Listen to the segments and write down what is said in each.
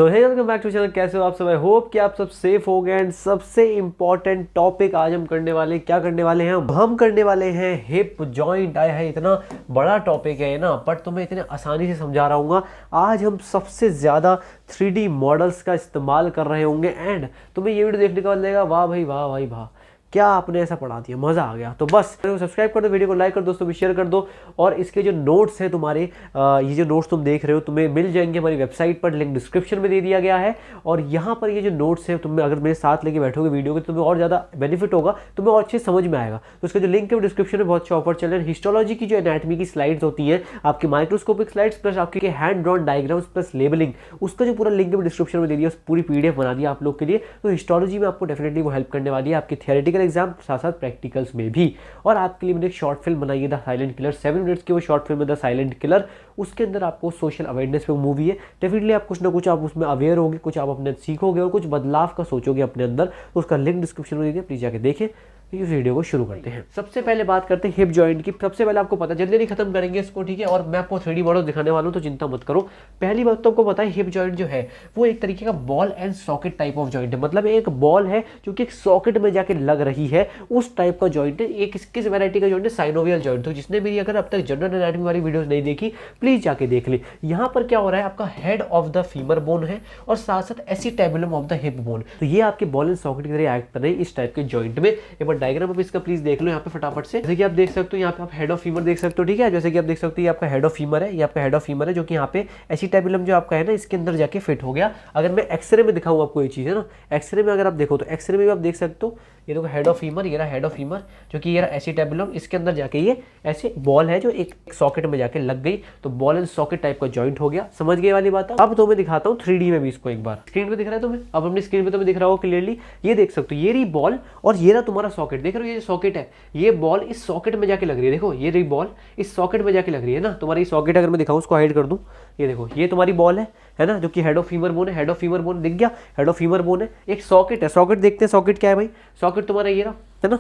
तो hey welcome back to channel. कैसे हो आप सब? आई होप कि आप सब सेफ हो गए। एंड सबसे इंपॉर्टेंट टॉपिक आज हम करने वाले हैं। क्या करने वाले हैं? हम करने वाले हैं हिप जॉइंट। आया है, इतना बड़ा टॉपिक है ना, बट तुम्हें इतने आसानी से समझा रहा हूँ। आज हम सबसे ज़्यादा 3D मॉडल्स का इस्तेमाल कर रहे होंगे एंड तुम्हें ये वीडियो देखने के बाद लगेगा वाह भाई वाह भाई वाह, क्या आपने ऐसा पढ़ा दिया, मज़ा आ गया। तो बस सब्सक्राइब कर दो, वीडियो को लाइक कर दो, दोस्तों भी शेयर कर दो। और इसके जो नोट्स हैं तुम्हारे, ये जो नोट्स तुम देख रहे हो तुम्हें मिल जाएंगे हमारी वेबसाइट पर, लिंक डिस्क्रिप्शन में दे दिया गया है। और यहाँ पर ये जो नोट्स हैं तुम्हें अगर मेरे साथ लेके बैठोगे वीडियो के, तुम्हें और ज़्यादा बेनिफिट होगा, तुम्हें और अच्छे समझ में आएगा। तो उसका जो लिंक है वो डिस्क्रिप्शन में बहुत अच्छा ऑफर चल रहा है। हिस्टोलॉजी की जो एनाटमी की स्लाइड्स होती हैं, आपकी माइक्रोस्कोपिक स्लाइड्स प्लस आपके hand drawn diagrams plus labelling, उसका जो पूरा लिंक है डिस्क्रिप्शन में दे दिया। उस पूरी PDF बना दिया आप लोग के लिए। तो हिस्टोलॉजी में आपको डेफिनेटली वो हेल्प करने वाली है, आपके थियोरेटिकल एग्जाम साथ साथ प्रैक्टिकल्स में भी। और आपके लिए मैंने एक शॉर्ट फिल्म बनाई है द साइलेंट किलर, 7 मिनट्स की वो शॉर्ट फिल्म है द साइलेंट किलर। उसके अंदर आपको सोशल अवेयरनेस पे मूवी है, डेफिनेटली आप कुछ ना कुछ आप उसमें अवेयर होगे, कुछ आप अपने सीखोगे और कुछ बदलाव का सोचोगे अपने अंदर। तो उसका लिंक डिस्क्रिप्शन में दे दिया, प्लीज जाके देखें। इस वीडियो को शुरू करते हैं। सबसे पहले बात करते हैं हिप जॉइंट की। सबसे पहले आपको पता, जल्दी नहीं खत्म करेंगे इसको, ठीक है? और मैं आपको 3D मॉडल दिखाने वाला हूं, तो चिंता मत करो। पहली बात तो आपको पता है हिप जॉइंट जो है वो एक तरीके का ball and socket type of joint है। मतलब एक बॉल है जो कि एक सॉकेट में जाके लग रही है, उस टाइप का जॉइंट है। एक किस वैरायटी का जॉइंट है? Synovial joint. तो जिसने मेरी अगर अब तक जनरल एनाटॉमी वाली वीडियोस नहीं देखी, प्लीज जाके देख ले। यहाँ पर क्या हो रहा है, आपका head of the femur bone है और साथ साथ acetabulum of the hip bone. तो ये आपके बॉल एंड सॉकेट की तरह एक्ट कर रहे हैं इस टाइप के जॉइंट में। एक बार डायग्राम आप इसका प्लीज देख लो यहाँ पे फटाफट से। जैसे कि आप देख सकते हो यहाँ पे आप हेड ऑफ फीमर देख सकते हो, ठीक है? जैसे कि आप देख सकते हो ये आपका हेड ऑफ फीमर है, ये आपका हेड ऑफ फीमर है जो कि यहाँ पे एसिटेबुलम जो आपका है ना, इसके अंदर जाके फिट हो गया। अगर मैं एक्सरे में दिखाऊं आपको ये चीज़ है ना, एक्सरे में अगर आप देखो तो एक्सरे में भी आप देख सकते हो, ये देखो हेड ऑफ फीमर, ये रहा हेड ऑफ फीमर जो कि ये रहा एसिटेबुलम, इसके अंदर जाके ये ऐसे बॉल है जो एक सॉकेट में जाके लग गई। तो बॉल एंड सॉकेट टाइप का जॉइंट हो गया। समझ गए वाली बात? अब तो मैं दिखाता हूँ 3D में भी इसको। एक बार स्क्रीन पे दिख रहा है तुम्हें, अब अपनी स्क्रीन पे तुम्हें दिख रहा होगा क्लियरली। ये देख सकते हो, ये रही बॉल और ये रहा तुम्हारा सॉकेट। देख रहे हो ये जो सॉकेट है, ये बॉल इस सॉकेट में जाके लग रही है। देखो ये रही बॉल इस सॉकेट में जाके लग रही है ना तुम्हारी सॉकेट। अगर मैं दिखाऊं, उसको हाइड कर दूं, ये देखो ये तुम्हारी बॉल है ना, जो कि हेड ऑफ फीमर बोन है। हेड ऑफ फीमर बोन दिख गया, हेड ऑफ फीमर बोन है। एक सॉकेट है, सॉकेट देखते हैं सॉकेट क्या है भाई। सॉकेट तुम्हारा ये रहा है ना,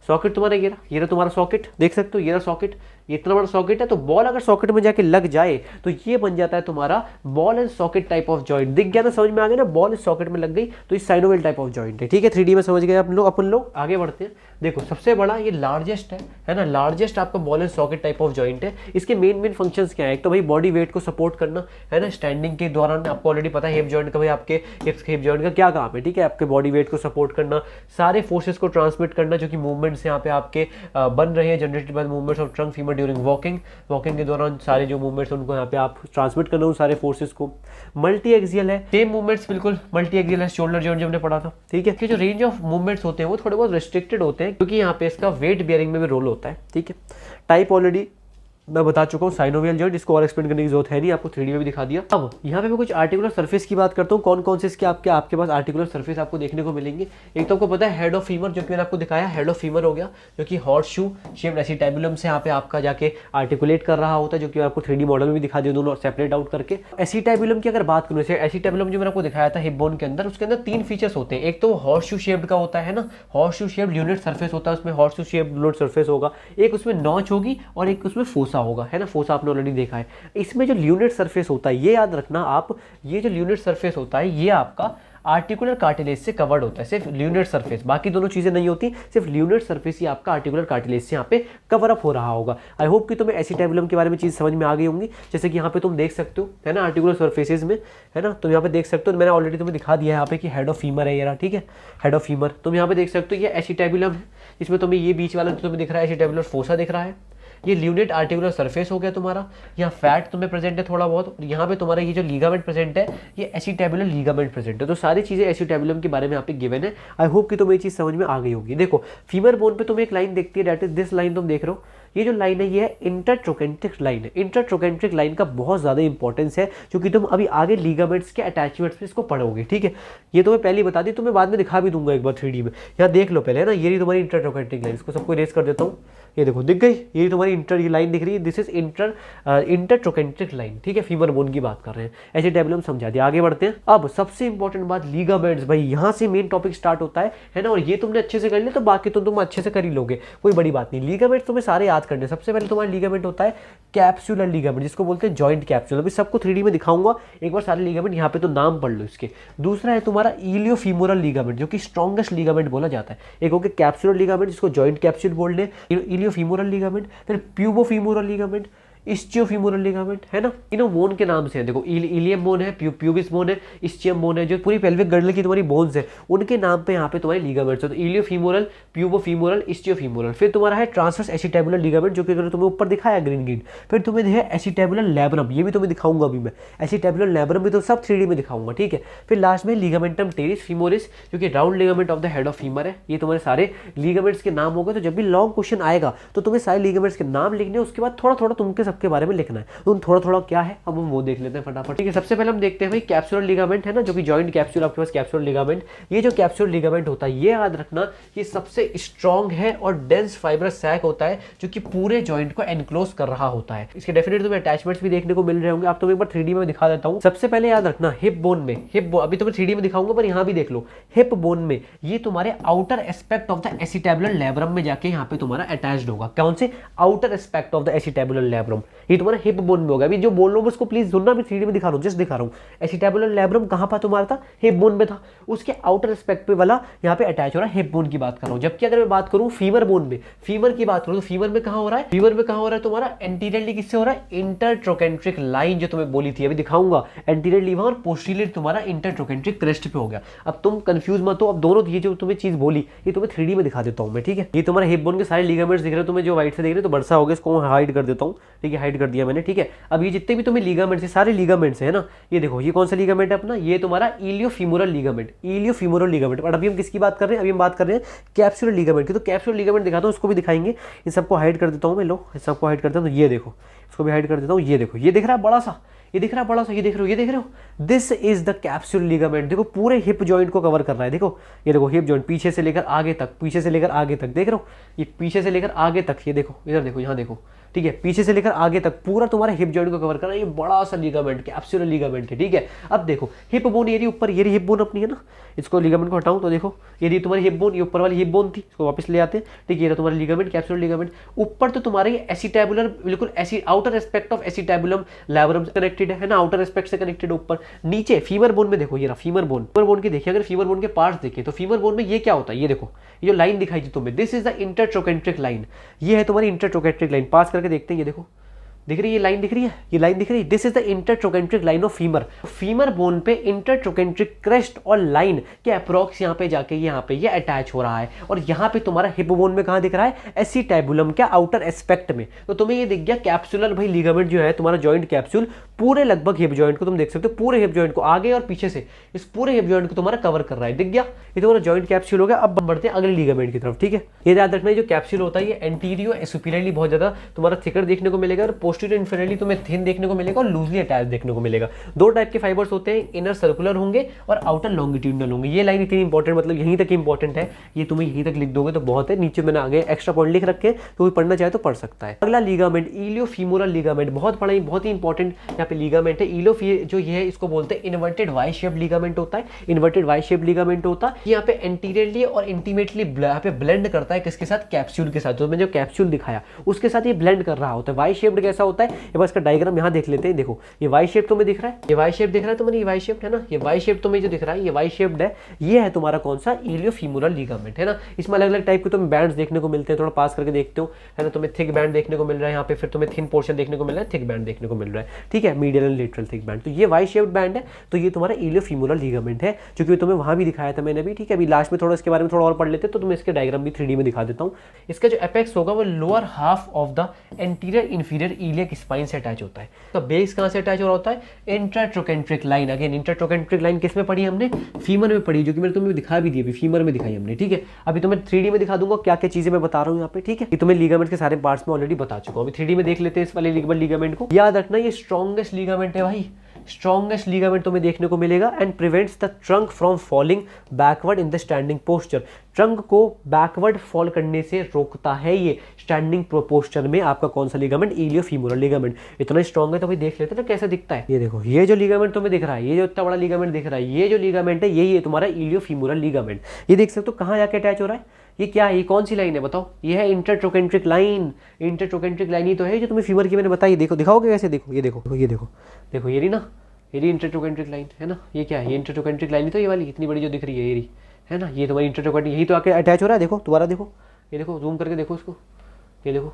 सॉकेट तुम्हारा ये रहा तुम्हारा सॉकेट, देख सकते हो ये रहा सॉकेट, ये इतना बड़ा सॉकेट है। तो बॉल अगर सॉकेट में जाके लग जाए तो ये बन जाता है तुम्हारा ball and socket type of joint. दिख गया ना, समझ में आ गया ना? बॉल इस सॉकेट में लग गई तो इस साइनोवियल टाइप ऑफ जॉइंट है, ठीक है? 3D में समझ गए अपन लोग। आगे बढ़ते हैं। देखो सबसे बड़ा ये लार्जेस्ट है ना, लार्जेस्ट आपका ball and socket type of joint है। इसके मेन फंक्शंस क्या है? एक तो भाई बॉडी वेट को सपोर्ट करना है ना, स्टैंडिंग के दौरान। आपको ऑलरेडी पता है हिप जॉइंट का भाई, आपके हिप जॉइंट का क्या काम है, ठीक है? आपके बॉडी वेट को सपोर्ट करना, सारे फोर्सेस को ट्रांसमिट करना, जो कि मूवमेंट्स यहाँ पे आपके बन रहे हैं generated by movements of trunk femur during walking के दौरान सारे जो मूवमेंट्स उनको यहाँ पे आप ट्रांसमिट करना उन सारे फोर्सेस को। मल्टी एक्सियल है, सेम मूवमेंट्स बिल्कुल मल्टी एक्सियल है, शोल्डर जॉइंट जो हमने पढ़ा था, ठीक है? कि जो रेंज ऑफ मूवमेंट्स होते हैं वो थोड़े बहुत रिस्ट्रिक्टेड होते हैं, क्योंकि यहाँ पे इसका वेट बेयरिंग में भी रोल होता है, ठीक है? टाइप ऑलरेडी मैं बता चुका हूँ, साइनोवियल जॉइंट, इसको और एक्सप्लेन करने की जरूरत है नहीं, आपको 3D में भी दिखा दिया। अब यहाँ पे मैं कुछ आर्टिकुलर सरफेस की बात करता हूँ। कौन कौन से इसके आपके पास आर्टिकुलर सरफेस आपको देखने को मिलेंगे? एक तो आपको पता है हेड ऑफ फीमर, जो कि मैंने आपको दिखाया, हेड ऑफ फीमर हो गया, जो कि हॉर्स शू शेप्ड एसिटेबुलम से यहाँ पे आपका जाके आर्टिकुलेट कर रहा होता है, जो कि आपको 3D मॉडल में भी दिखा दिया, दोनों सेपरेट आउट करके। एसिटेबुलम की अगर बात करूँ, एसिटेबुलम जो मैंने आपको दिखाया था हिप बोन के अंदर, उसके अंदर 3 फीचर्स होते हैं। एक तो हॉर्स शू शेप्ड का होता है ना, horse shoe shaped lunate surface होता है, उसमें horse shoe shaped lunate surface होगा। एक उसमें नॉच होगी और एक उसमें फोसा होगा, है ना? फोसा आपने ऑलरेडी देखा है। इसमें जो ल्यूनेट सरफेस होता है, ये याद रखना आप, ये जो ल्यूनेट सरफेस होता है ये आपका आर्टिकुलर कार्टिलेज से कवर्ड होता है। सिर्फ ल्यूनेट सरफेस, बाकी दोनों चीजें नहीं होती, सिर्फ ल्यूनेट सरफेस ही आपका आर्टिकुलर कार्टिलेज से यहाँ पे कवर अप हो रहा होगा। आई होप कि तुम्हें एसिटेबुलम के बारे में चीज समझ में आ गई होंगी। जैसे कि यहाँ पे तुम देख सकते हो, है ना, आर्टिकुलर सरफेसेज में, है ना, तुम यहाँ पे देख सकते हो, मैंने ऑलरेडी तुम्हें दिखा दिया है यहाँ पे कि हेड ऑफ फीमर है ये रहा, ठीक है? हेड ऑफ फीमर तुम यहाँ पे देख सकते हो, ये एसिटेबुलम है, इसमें तुम्हें ये बीच वाला तुम्हें दिख रहा है एसिटेबुलर फोसा दिख रहा है। ये ल्यूनेट आर्टिकुलर सरफेस हो गया तुम्हारा। यहाँ फैट तुम्हें प्रेजेंट है थोड़ा बहुत, और यहाँ पे तुम्हारा ये जो लीगामेंट प्रेजेंट है, ये एसिटेबुलर लीगामेंट प्रेजेंट है। तो सारी चीजें एसिटेबुलम के बारे में यहाँ पे गिवन है। आई होप कि तुम्हें ये चीज समझ में आ गई होगी। देखो फीमर बोन पे तुम्हें एक लाइन देखती है, दैट इज दिस लाइन, तुम देख रहे हो ये जो लाइन है ये है इंटरट्रोकेंट्रिक लाइन है। इंटरट्रोकेंट्रिक लाइन का बहुत ज्यादा इंपॉर्टेंस है, क्योंकि तुम अभी आगे लीगामेंट्स के अटैचमेंट्स में इसको पढ़ोगे, ठीक है? ये तुम्हें पहले बता दी, तुम्हें बाद में दिखा भी दूंगा एक बार 3D में। यहाँ देख लो पहले, है ना, ये तुम्हारी इंटरट्रोकेंट्रिक लाइन, इसको सबको इरेज कर देता हूँ। ये देखो दिख गई, ये तुम्हारी इंटर लाइन दिख रही है, दिस इज इंटरट्रोकेंट्रिक लाइन, ठीक है? फीमर बोन की बात कर रहे हैं, एसिटेबुलम समझा दिया। आगे बढ़ते हैं। अब सबसे इंपॉर्टेंट बात, लीगामेंट्स। भाई यहाँ से मेन टॉपिक स्टार्ट होता है ना, और ये तुमने अच्छे से कर लिया तो बाकी तो तुम अच्छे से कर ही लोगे, कोई बड़ी बात नहीं। लीगामेंट्स तुम्हें सारे याद करने। सबसे पहले तुम्हारा लीगामेंट होता है कैप्सुलर लीगामेंट, जिसको बोलते हैं जॉइंट कैप्सूल। अभी सबको 3D में दिखाऊंगा, एक बार सारे लीगामेंट यहाँ पे तो नाम पढ़ लो इसके। दूसरा है तुम्हारा इलियोफीमोरल लीगामेंट, जो कि स्ट्रॉन्गेस्ट लीगामेंट बोला जाता है। एक हो गया कैप्सुलर लीगामेंट, जिसको जॉइंट कैप्सूल बोल रहे हैं, इलियोफीमोरल लीगामेंट। फिर प्यूबोफीमोरल लीगामेंट, इस्चियोफीमोरल लिगामेंट, है ना, तीनों बोन के नाम से है। देखो इलियम बोन है, प्यूबिस बोन है, इस्चियम बोन है, जो पूरी पेल्विक गर्डल की तुम्हारी बोन्स है, उनके नाम पे यहाँ पे तुम्हारे लिगामेंट्स है। तो इलियोफीमोरल, प्यूबोफीमोरल, इस्चियोफीमोरल। फिर तुम्हारा है ट्रांसवर्स एसिटेबुलर लिगामेंट, जो कि अगर तुम्हें ऊपर दिखाया ग्रीन ग्रीन। फिर तुम्हें है एसिटेबुलर लैब्रम, ये भी तुम्हें दिखाऊंगा अभी मैं। एसिटेबुलर लैब्रम भी तो सब 3D में दिखाऊंगा, ठीक है। फिर लास्ट में लिगामेंटम टेरिस फीमोरिस, जो कि round ligament of the head of femur है। ये तुम्हारे सारे लिगामेंट्स के नाम हो गए। तो जब भी लॉन्ग क्वेश्चन आएगा तो तुम्हें सारे लिगामेंट्स के नाम लिखने, उसके बाद थोड़ा थोड़ा तुमके सबके बारे में लिखना है। तो थोड़ा थोड़ा क्या है अब हम वो देख लेते हैं फटाफट, ठीक है। सबसे पहले हम देखते हैं भाई कैप्सुलर लिगामेंट, है ना, जो कि जॉइंट कैप्सूल, आपके पास कैप्सुलर लिगामेंट। ये जो कैप्सुलर लिगामेंट होता है, ये याद रखना, ये सबसे स्ट्रॉन्ग है और डेंस फाइब्रस सैक होता है, जो कि पूरे जॉइंट को एनक्लोज कर रहा होता है। इसके डेफिनेट तुम्हें अटैचमेंट्स भी देखने को मिल रहे होंगे। आप तुम्हें एक बार 3D में दिखा देता हूँ। सबसे पहले याद रखना हिप बोन में, अभी तुम्हें 3D में दिखाऊंगा पर यहाँ भी देख लो। हिप बोन में ये तुम्हारे outer aspect of the acetabular labrum में जाके यहाँ पे तुम्हारा अटैच्ड होगा। कौन से? Outer aspect of the acetabular labrum, ये तुम्हारा हिप बोन में होगा। अभी जो बोल रहा हूँ उसको प्लीज सुनना, मैं 3D में दिखा रहा हूँ, जस्ट दिखा रहा हूँ। एसिटेबुलर लैब्रम कहाँ पर तुम्हारा था? हिप बोन में था, उसके आउटर एस्पेक्ट पे वाला यहाँ पे अटैच हो रहा है। हिप बोन की बात कर रहा हूँ। जबकि अगर मैं बात करूँ फीमर बोन में, फीमर की बात करूँ तो फीमर में कहाँ हो रहा है? फीमर में कहाँ हो रहा है तुम्हारा? एंटीरियरली किससे हो रहा है? इंटरट्रोकेंट्रिक लाइन, जो तुम्हें बोली थी अभी दिखाऊंगा। एंटीरियर लीवर और पोस्टीरियर तुम्हारा इंटरट्रोकेंट्रिक क्रेस्ट पे हो गया। अब तुम कंफ्यूज मत हो, अब दोनों ये जो तुम्हें चीज बोली ये तुम्हें 3D में दिखा देता हूँ मैं, ठीक है। ये तुम्हारे हिप बोन के सारे लिगामेंट्स दिख रहे हो तुम्हें, जो व्हाइट से दिख रहे हो, तो बरसा हो गया, इसको हाइड कर देता हूँ, ठीक है, हाइड कर दिया मैंने, ठीक है। अब ये जितने भी तुम्हें लिगामेंट्स है, सारे लिगामेंट्स है ना, ये देखो ये कौन सा लिगामेंट है अपना? ये तुम्हारा इलियोफीमोरल लिगामेंट, इलियोफीमोरल लिगामेंट। और अभी हम किसकी बात कर रहे हैं? अभी हम बात कर रहे हैं कैप्सुलर लिगामेंट की। तो कैप्सुलर लिगामेंट दिखाता हूँ, उसको भी दिखाएंगे। इन सबको हाइड कर देता हूँ मैं, लो इस सबको हाइड करता हूँ। तो ये देखो, इसको भी हाइड कर देता हूँ। ये देखो, ये दिख रहा है बड़ा सा, ये दिख रहा है बड़ा सा, ये देख रहे हो, ये देख रहे हो, this is the capsule ligament. देखो पूरे हिप जॉइंट को कवर कर रहा है। देखो ये देखो हिप जॉइंट पीछे से लेकर आगे तक, पीछे से लेकर आगे तक, देख रहे हो, ये पीछे से लेकर आगे तक, ये देखो इधर देखो, यहाँ देखो, ठीक है, पीछे से लेकर आगे तक पूरा तुम्हारा हिप जॉइंट को कवर कर रहा है। ये बड़ा सा लिगामेंट कैप्सुलर लिगामेंट है, ठीक है। अब देखो हिप बोन, ये ऊपर, ये हिप बोन अपनी है ना, इसको लिगामेंट को हटाऊं तो देखो ये तुम्हारी हिप बोन, ये ऊपर वाली हिप बोन थी, इसको वापस ले आते हैं, ठीक है। ये तुम्हारा लिगामेंट कैप्सुलर लिगामेंट। ऊपर तो तुम्हारा ये एसिटेबुलर, बिल्कुल outer aspect of acetabulum labrum से कनेक्टेड है ना, आउटर एस्पेक्ट से कनेक्टेड ऊपर। नीचे फीमर बोन में देखो, ये रहा फीमर बोन। फीमर बोन की देखिए, अगर फीमर बोन के पार्ट्स देखें तो फीमर बोन में ये क्या होता है? ये देखो, ये जो लाइन दिखाई थी तुम्हें, this is the intertrochanteric line. ये है तुम्हारी इंटरट्रोकेंट्रिक लाइन। पास करके देखते हैं, ये देखो दिख रही है, ये लाइन दिख रही है, ये लाइन दिख रही है। This is the intertrochanteric line of femur. Femur bone पे इंटरट्रोकेंट्रिक क्रेस्ट और लाइन के अप्रॉक्स यहाँ पे जाके यहाँ पे ये अटैच हो रहा है। और यहाँ पे तुम्हारा हिप बोन में कहाँ दिख रहा है? एसिटेबुलम के आउटर एस्पेक्ट में। तो तुम्हें ये दिख गया कैप्सुलर भाई लिगामेंट जो है तुम्हारा जॉइंट कैप्सूल, पूरे लगभग हिप जॉइंट को तुम देख सकते हो, पूरे हिप जॉइंट को आगे और पीछे से, इस पूरे हिप जॉइंट को तुम्हारा कवर कर रहा है। दिख गया, ये तुम्हारा जॉइंट कैप्सूल हो गया। अब बढ़ते हैं अगले लिगामेंट की तरफ, ठीक है। ये याद रखना, जो कैप्सूल होता है ये एंटीरियर सुपीरियरली बहुत ज्यादा तुम्हारा थिकर देखने को मिलेगा, और पोस्टीरियर इन्फीरियरली तुम्हें थिन देखने को मिलेगा और लूजली अटैच देखने को मिलेगा। दो टाइप के फाइबर्स होते हैं, इनर सर्कुलर होंगे और आउटर लॉन्गिट्यूडनल होंगे। ये लाइन इतनी इंपॉर्टेंट, मतलब यहीं तक इंपॉर्टेंट है, ये तुम्हें यहीं तक लिख दोगे तो बहुत है। नीचे मैंने आगे एक्स्ट्रा पॉइंट लिख रखे, तो कोई पढ़ना चाहे तो पढ़ सकता है। अगला लिगामेंट इलियोफीमोरल लिगामेंट, बहुत बड़ा, बहुत ही इंपॉर्टेंट यहाँ पे लिगामेंट है। जो ये है इसको बोलते हैं इन्वर्टेड वाई शेप लिगामेंट होता है। इन्वर्टेड वाई शेप लिगामेंट होता है, यहाँ पे एंटीरियरली और इंटीमेटली यहाँ पे ब्लेंड करता है किसके साथ? कैप्सूल के साथ। जो मैंने जो कैप्सूल दिखाया उसके साथ ये ब्लेंड कर रहा होता है। वाई शेप्ड कैसा होता है, ये बस का डायग्राम यहाँ देख लेते हैं। देखो ये वाई शेप तुम्हें दिख रहा है, ये वाई शेप दिख रहा है तुम्हें, ये वाई शेप है ना, ये वाई शेप तुम्हें जो दिख रहा है ये वाई शेप्ड है। ये है तुम्हारा कौन सा? इलियोफीमोरल लिगामेंट, है ना। इसमें अलग अलग टाइप के तुम्हें बैंड्स देखने को मिलते हैं, थोड़ा पास करके देखते हो, है ना। तुम्हें थिक बैंड देखने को मिल रहा है यहाँ पे, फिर तुम्हें थिन पोर्शन देखने को मिल रहा है, थिक बैंड देखने को मिल रहा है, ठीक है, medial and lateral thick band. तो ये वाई शेप्ड बैंड है, तो ये तुम्हारा इलियोफीमोरल लिगामेंट है, जो कि तुम्हें वहां भी दिखाया था मैंने भी, ठीक है। अभी लास्ट में थोड़ा इसके बारे में थोड़ा और पढ़ लेते, तो तुम्हें इसके डायग्राम भी 3D में दिखा देता हूँ। इसका जो एपेक्स होगा वो lower half of the anterior inferior iliac spine से अटैच होता है। तो बेस कहाँ से अटैच हो रहा होता है? Intertrochanteric line. Again intertrochanteric line किस में पढ़ी हमने? फीमर में पढ़ी, जो कि मैंने तुम्हें दिखा भी दी, अभी फीमर में दिखाई हमने, ठीक है। अभी तुम्हें 3D में दिखा दूंगा क्या क्या चीजें मैं बता रहा हूँ यहाँ पे, ठीक है। तुम्हें लिगामेंट के सारे पार्ट्स में ऑलरेडी बता चुका हूँ। अभी 3D में देख लेते हैं इस वाले लिगामेंट को। याद रखना ये स्ट्रॉन्गेस्ट लिगामेंट है भाई, स्ट्रॉन्गेस्ट लिगामेंट तुम्हें देखने को मिलेगा। And prevents the trunk from falling backward in the standing posture. Trunk को बैकवर्ड फॉल करने से रोकता है ये स्टैंडिंग पोस्चर में आपका कौन सा लिगामेंट? इलियोफीमोरल लिगामेंट। इतना स्ट्रॉन्ग है तो भाई देख लेते हैं ना कैसे दिखता है। ये देखो ये जो लिगामेंट तुम्हें दिख रहा है, ये जो इतना बड़ा लिगामेंट दिख रहा है, ये जो लिगामेंट है यही है तुम्हारा इलियोफीमोरल लिगामेंट। ये देख सकते हो कहाँ जाके अटैच हो रहा है? ये क्या है, ये कौन सी लाइन है बताओ? ये है इंटरट्रोकेंट्रिक लाइन। इंटरट्रोकेंट्रिक लाइन ही तो है जो तुम्हें फीमर की मैंने बताई। देखो, दिखाओगे कैसे? देखो ये देखो, ये देखो, देखो ये रही ना, ये रही इंटरट्रोकेंट्रिक लाइन है ना। ये क्या है? ये इंटरट्रोकेंट्रिक लाइन ही तो ये वाली इतनी बड़ी जो दिख रही है, ये रही है ना। ये तुम्हारी इंटरट्रोकेंट्रिक, यही तो आके अटैच हो रहा है। देखो दोबारा देखो, ये देखो, जूम करके देखो इसको, ये देखो,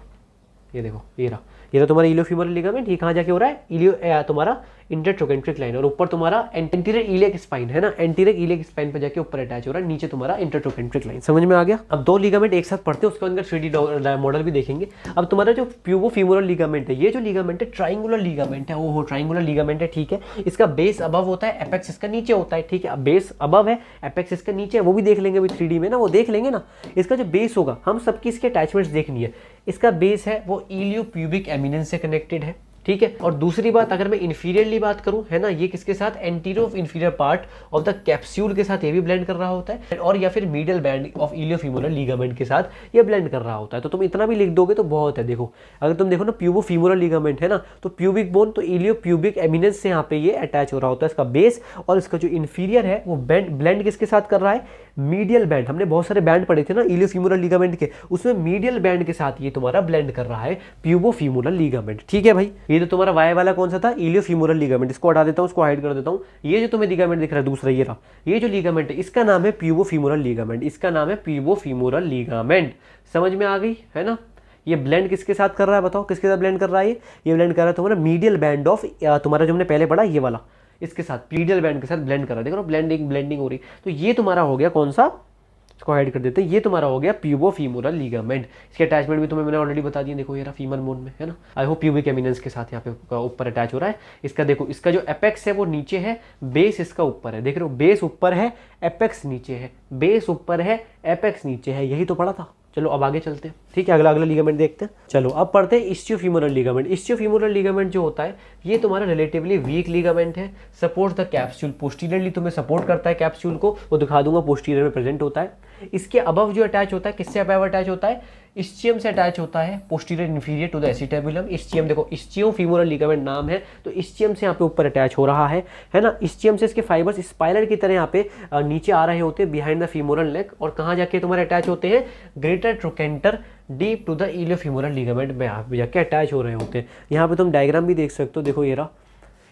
ये देखो, ये रहा, ये तो तुम्हारा इलियोफीमोरल लिगामेंट। ये कहाँ जाके हो रहा है? इलियो तुम्हारा इंटरट्रोकेंट्रिक लाइन, और ऊपर तुम्हारा एंटीरियर इलियक स्पाइन है ना, एंटीरियर इलियक स्पाइन पे जाके ऊपर अटैच हो रहा है, नीचे तुम्हारा इंटरट्रोकेंट्रिक लाइन। समझ में आ गया? अब दो लिगामेंट एक साथ पढ़ते हैं, उसके अंदर 3D मॉडल भी देखेंगे। अब तुम्हारा जो प्यूबोफीमोरल लिगामेंट है, ये जो लिगामेंट है ट्राइंगुलर लिगामेंट है। ओहो, ट्राइंगुलर लिगामेंट है, ठीक है। इसका बेस अबव होता है, एपेक्स इसका नीचे होता है, ठीक है। बेस अबव है, एपेक्स इसका नीचे है, वो भी देख लेंगे अभी 3D में ना, वो देख लेंगे ना। इसका जो बेस होगा, हम सबकी इसके अटैचमेंट्स देखनी है। इसका बेस है वो इलियोप्यूबिक एमिनेंस से कनेक्टेड है, ठीक है। और दूसरी बात, अगर मैं इन्फीरियरली बात करूं, है ना, ये किसके साथ? Anterior of inferior part of the capsule के साथ ये भी ब्लेंड कर रहा होता है, और या फिर मीडियल बैंड ऑफ इलियोफीमोरल लिगामेंट के साथ ये ब्लेंड कर रहा होता है। तो तुम इतना भी लिख दोगे तो बहुत है। देखो, अगर तुम देखो ना, प्यूबोफीमोरल लिगामेंट है ना, तो प्यूबिक बोन, तो इलियोप्यूबिक एमिनेंस से यहाँ पे ये अटैच हो रहा होता है, इसका बेस। और इसका जो इन्फीरियर है वो ब्लेंड किसके साथ कर रहा है? Medial band. हमने बहुत सारे बैंड पढ़े थे ना इलियोफीमोरल लिगामेंट के, उसमें मीडियल बैंड के साथ ये तुम्हारा ब्लेंड कर रहा है प्यूबोफीमोरल लिगामेंट, ठीक है भाई। ये तो तुम्हारा वाई वाला कौन सा था? इलियोफीमोरल लिगामेंट। इसको हटा देता हूँ, इसको हाइड कर देता हूँ। ये जो तुम्हें लिगामेंट दिख रहा है दूसरा, ये रहा, ये जो लिगामेंट है इसका नाम है प्यूबोफीमोरल लिगामेंट। इसका नाम है प्यूबोफीमोरल लिगामेंट। समझ में आ गई है ना? ये ब्लेंड किसके साथ कर रहा है बताओ? किसके साथ ब्लेंड कर रहा है? ये ब्लेंड कर रहा है तुम्हारा मीडियल बैंड ऑफ, तुम्हारा जो हमने पहले पढ़ा ये वाला, इसके साथ मीडियल बैंड के साथ ब्लेंड कर रहा है। देखो ब्लेंडिंग हो रही। तो ये तुम्हारा हो गया कौन सा? इसको हाइड कर देते हैं। ये तुम्हारा हो गया प्यूबोफीमोरल लिगामेंट। इसके अटैचमेंट भी तुम्हें मैंने ऑलरेडी बता दिया। देखो ये रहा फीमर बोन में, है ना। आई होप प्यूबिक एमिनेंस के साथ यहाँ पे ऊपर अटैच हो रहा है। इसका देखो, इसका जो एपेक्स है वो नीचे है, बेस इसका ऊपर है। देख रहे हो, बेस ऊपर है, एपेक्स नीचे है। बेस ऊपर है, एपेक्स नीचे है, यही तो पढ़ा था। चलो अब आगे चलते हैं, ठीक है। अगला लिगामेंट देखते हैं। चलो अब पढ़ते हैं इस्चियोफीमोरल लिगामेंट। इस्चियोफीमोरल लिगामेंट जो होता है, ये तुम्हारा रिलेटिवली वीक लिगामेंट है। सपोर्ट्स द कैप्सूल, पोस्टीरियरली तुम्हें सपोर्ट करता है कैप्सूल को, वो दिखा दूंगा, पोस्टीरियर में प्रेजेंट होता है। इसके अबव जो अटैच होता है, किससे अबव अटैच होता है? इस्चियम से अटैच होता है, posterior inferior to the acetabulum. Ischium देखो, इस्चियोफीमोरल लिगामेंट नाम है, तो इस्चियम से यहाँ पे ऊपर अटैच हो रहा है ना। इस्चियम से इसके फाइबर्स स्पाइरल की तरह यहाँ पे नीचे आ रहे होते हैं बिहाइंड द फीमोरल नेक, और कहाँ जाके तुम्हारे अटैच होते हैं? Greater trochanter deep to the iliofemoral ligament में यहाँ पे जाके अटैच हो रहे होते हैं। यहाँ पे तुम डायग्राम भी देख सकते हो। देखो ये रहा,